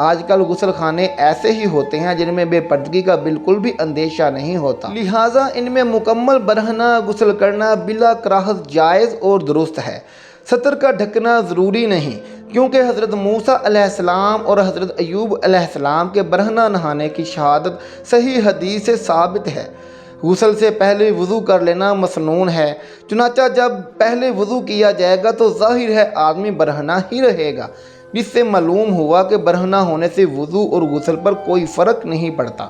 آج کل غسل خانے ایسے ہی ہوتے ہیں جن میں بے پردگی کا بالکل بھی اندیشہ نہیں ہوتا، لہٰذا ان میں مکمل برہنہ غسل کرنا بلا کراہت جائز اور درست ہے۔ سطر کا ڈھکنا ضروری نہیں، کیونکہ حضرت موسیٰ علیہ السلام اور حضرت ایوب علیہ السلام کے برہنہ نہانے کی شہادت صحیح حدیث سے ثابت ہے۔ غسل سے پہلے وضو کر لینا مسنون ہے، چنانچہ جب پہلے وضو کیا جائے گا تو ظاہر ہے آدمی برہنہ ہی رہے گا، جس سے معلوم ہوا کہ برہنہ ہونے سے وضو اور غسل پر کوئی فرق نہیں پڑتا۔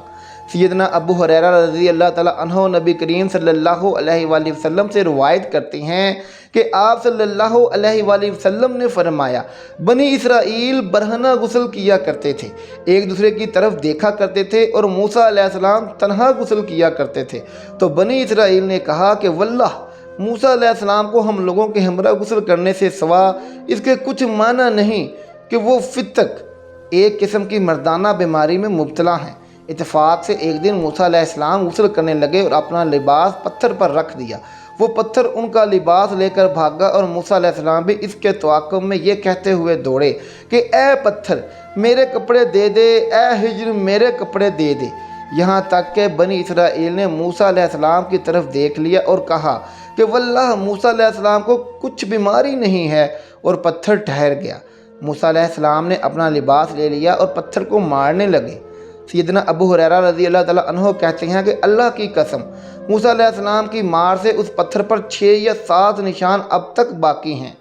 سیدنا ابو ہریرہ رضی اللہ تعالیٰ عنہ نبی کریم صلی اللہ علیہ وآلہ وسلم سے روایت کرتے ہیں کہ آپ صلی اللہ علیہ وآلہ وسلم نے فرمایا، بنی اسرائیل برہنہ غسل کیا کرتے تھے، ایک دوسرے کی طرف دیکھا کرتے تھے، اور موسیٰ علیہ السلام تنہا غسل کیا کرتے تھے۔ تو بنی اسرائیل نے کہا کہ واللہ موسیٰ علیہ السلام کو ہم لوگوں کے ہمراہ غسل کرنے سے سوا اس کے کچھ معنی نہیں کہ وہ فتق، ایک قسم کی مردانہ بیماری میں مبتلا ہیں۔ اتفاق سے ایک دن موسیٰ علیہ السلام غسل کرنے لگے اور اپنا لباس پتھر پر رکھ دیا۔ وہ پتھر ان کا لباس لے کر بھاگا اور موسیٰ علیہ السلام بھی اس کے تعاقب میں یہ کہتے ہوئے دوڑے کہ اے پتھر میرے کپڑے دے دے، اے ہجر میرے کپڑے دے دے، یہاں تک کہ بنی اسرائیل نے موسیٰ علیہ السلام کی طرف دیکھ لیا اور کہا کہ واللہ موسیٰ علیہ السلام کو کچھ بیماری نہیں ہے، اور پتھر ٹھہر گیا۔ موسیٰ علیہ السلام نے اپنا لباس لے لیا اور پتھر کو مارنے لگے۔ سیدنا ابو ہریرہ رضی اللہ تعالیٰ عنہ کہتے ہیں کہ اللہ کی قسم موسیٰ علیہ السلام کی مار سے اس پتھر پر 6 یا 7 نشان اب تک باقی ہیں۔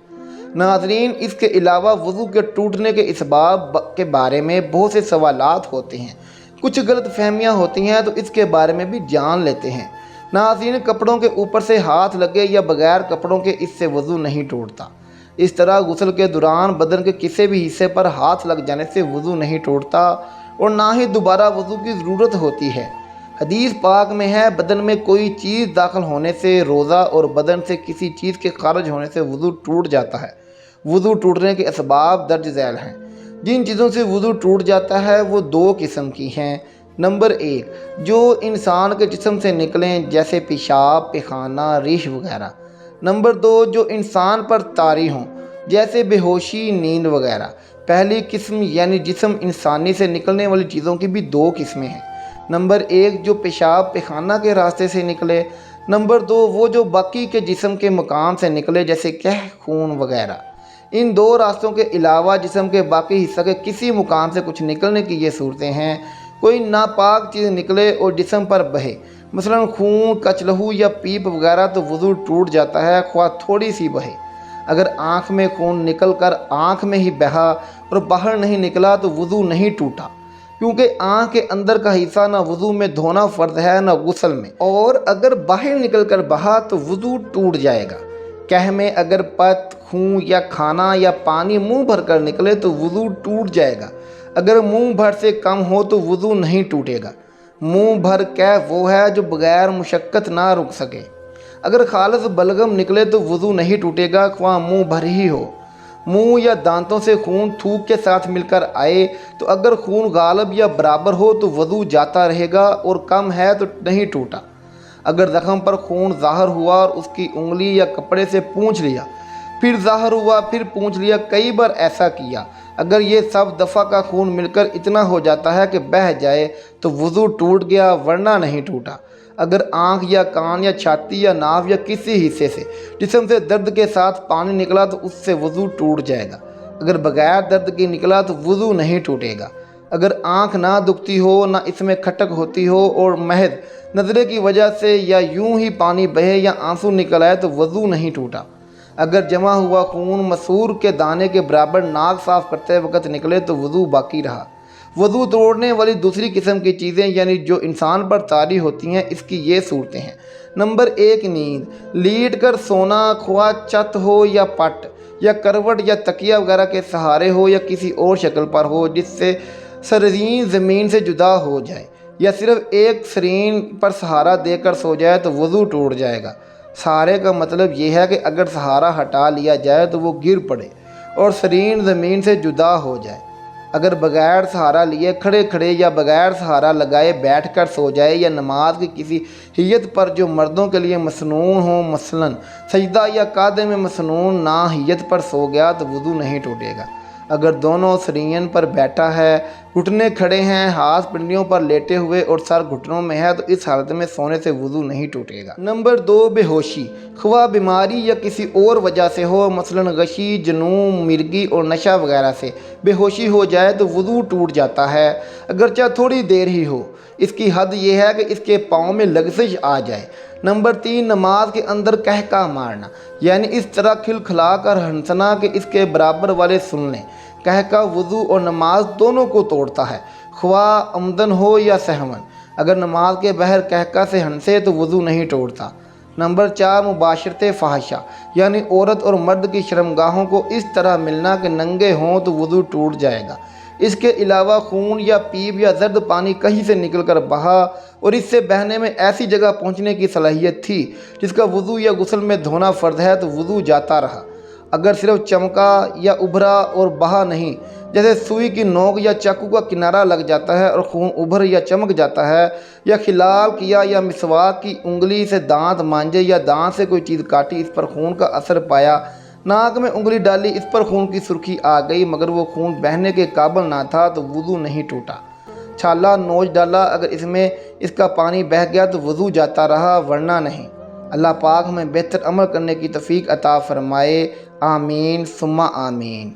ناظرین، اس کے علاوہ وضو کے ٹوٹنے کے اسباب کے بارے میں بہت سے سوالات ہوتے ہیں، کچھ غلط فہمیاں ہوتی ہیں، تو اس کے بارے میں بھی جان لیتے ہیں۔ ناظرین، کپڑوں کے اوپر سے ہاتھ لگے یا بغیر کپڑوں کے اس سے وضو نہیں ٹوٹتا۔ اس طرح غسل کے دوران بدن کے کسی بھی حصے پر ہاتھ لگ جانے سے وضو نہیں ٹوٹتا اور نہ ہی دوبارہ وضو کی ضرورت ہوتی ہے۔ حدیث پاک میں ہے، بدن میں کوئی چیز داخل ہونے سے روزہ اور بدن سے کسی چیز کے خارج ہونے سے وضو ٹوٹ جاتا ہے۔ وضو ٹوٹنے کے اسباب درج ذیل ہیں۔ جن چیزوں سے وضو ٹوٹ جاتا ہے وہ 2 قسم کی ہیں۔ نمبر 1، جو انسان کے جسم سے نکلیں، جیسے پیشاب، پیخانہ، ریش وغیرہ۔ نمبر 2، جو انسان پر طاری ہوں، جیسے بے ہوشی، نیند وغیرہ۔ پہلی قسم یعنی جسم انسانی سے نکلنے والی چیزوں کی بھی 2 قسمیں ہیں۔ نمبر 1، جو پیشاب پیخانہ کے راستے سے نکلے۔ نمبر 2، وہ جو باقی کے جسم کے مقام سے نکلے، جیسے خون وغیرہ۔ ان 2 راستوں کے علاوہ جسم کے باقی حصہ کے کسی مقام سے کچھ نکلنے کی یہ صورتیں ہیں۔ کوئی ناپاک چیز نکلے اور جسم پر بہے، مثلا خون، کچ لہو یا پیپ وغیرہ، تو وضو ٹوٹ جاتا ہے، خواہ تھوڑی سی بہے۔ اگر آنکھ میں خون نکل کر آنکھ میں ہی بہا اور باہر نہیں نکلا تو وضو نہیں ٹوٹا، کیونکہ آنکھ کے اندر کا حصہ نہ وضو میں دھونا فرض ہے نہ غسل میں، اور اگر باہر نکل کر بہا تو وضو ٹوٹ جائے گا۔ کہہ میں اگر پت، خون یا کھانا یا پانی منہ بھر کر نکلے تو وضو ٹوٹ جائے گا۔ اگر منہ بھر سے کم ہو تو وضو نہیں ٹوٹے گا۔ منہ بھر کہہ وہ ہے جو بغیر مشقت نہ رک سکے۔ اگر خالص بلغم نکلے تو وضو نہیں ٹوٹے گا، خواہ منہ بھر ہی ہو۔ منہ یا دانتوں سے خون تھوک کے ساتھ مل کر آئے تو اگر خون غالب یا برابر ہو تو وضو جاتا رہے گا، اور کم ہے تو نہیں ٹوٹا۔ اگر زخم پر خون ظاہر ہوا اور اس کی انگلی یا کپڑے سے پونچھ لیا، پھر ظاہر ہوا، پھر پونچھ لیا، کئی بار ایسا کیا، اگر یہ سب دفعہ کا خون مل کر اتنا ہو جاتا ہے کہ بہہ جائے تو وضو ٹوٹ گیا، ورنہ نہیں ٹوٹا۔ اگر آنکھ یا کان یا چھاتی یا ناف یا کسی حصے سے جسم سے درد کے ساتھ پانی نکلا تو اس سے وضو ٹوٹ جائے گا۔ اگر بغیر درد کے نکلا تو وضو نہیں ٹوٹے گا۔ اگر آنکھ نہ دکھتی ہو، نہ اس میں کھٹک ہوتی ہو، اور محض نظرے کی وجہ سے یا یوں ہی پانی بہے یا آنسو نکل آئے تو وضو نہیں ٹوٹا۔ اگر جمع ہوا خون مسور کے دانے کے برابر ناک صاف کرتے وقت نکلے تو وضو باقی رہا۔ وضو توڑنے والی دوسری قسم کی چیزیں یعنی جو انسان پر طاری ہوتی ہیں، اس کی یہ صورتیں ہیں۔ نمبر 1، نیند، لیٹ کر سونا، خواہ چھت ہو یا پٹ یا کروٹ یا تکیہ وغیرہ کے سہارے ہو یا کسی اور شکل پر ہو جس سے سرزین زمین سے جدا ہو جائے، یا صرف ایک سرین پر سہارا دے کر سو جائے تو وضو ٹوٹ جائے گا۔ سہارے کا مطلب یہ ہے کہ اگر سہارا ہٹا لیا جائے تو وہ گر پڑے اور سرین زمین سے جدا ہو جائے۔ اگر بغیر سہارا لیے کھڑے کھڑے یا بغیر سہارا لگائے بیٹھ کر سو جائے، یا نماز کی کسی حیت پر جو مردوں کے لیے مسنون ہو، مثلا سجدہ یا قعدے میں مسنون نہ حیت پر سو گیا تو وضو نہیں ٹوٹے گا۔ اگر دونوں سرین پر بیٹھا ہے، گھٹنے کھڑے ہیں، ہاتھ پنڈلیوں پر لیٹے ہوئے اور سر گھٹنوں میں ہے تو اس حالت میں سونے سے وضو نہیں ٹوٹے گا۔ نمبر 2، بے ہوشی، خواہ بیماری یا کسی اور وجہ سے ہو، مثلا غشی، جنون، مرگی اور نشہ وغیرہ سے بے ہوشی ہو جائے تو وضو ٹوٹ جاتا ہے، اگرچہ تھوڑی دیر ہی ہو۔ اس کی حد یہ ہے کہ اس کے پاؤں میں لغزش آ جائے۔ نمبر 3، نماز کے اندر قہقہ مارنا، یعنی اس طرح کھلکھلا کر ہنسنا کہ اس کے برابر والے سن لیں۔ قہقہ وضو اور نماز دونوں کو توڑتا ہے، خواہ عمدن ہو یا سہون۔ اگر نماز کے بغیر قہقہ سے ہنسے تو وضو نہیں توڑتا۔ نمبر 4، مباشرت فاحشہ، یعنی عورت اور مرد کی شرمگاہوں کو اس طرح ملنا کہ ننگے ہوں تو وضو ٹوٹ جائے گا۔ اس کے علاوہ خون یا پیپ یا زرد پانی کہیں سے نکل کر بہا اور اس سے بہنے میں ایسی جگہ پہنچنے کی صلاحیت تھی جس کا وضو یا غسل میں دھونا فرض ہے تو وضو جاتا رہا۔ اگر صرف چمکا یا ابھرا اور بہا نہیں، جیسے سوئی کی نوک یا چاقو کا کنارہ لگ جاتا ہے اور خون ابھر یا چمک جاتا ہے، یا خلال کیا یا مسواک کی انگلی سے دانت مانجے یا دانت سے کوئی چیز کاٹی، اس پر خون کا اثر پایا، ناک میں انگلی ڈالی، اس پر خون کی سرخی آ گئی مگر وہ خون بہنے کے قابل نہ تھا تو وضو نہیں ٹوٹا۔ چھالا نوچ ڈالا، اگر اس میں اس کا پانی بہہ گیا تو وضو جاتا رہا ورنہ نہیں۔ اللہ پاک ہمیں بہتر عمل کرنے کی توفیق عطا فرمائے، آمین ثم آمین۔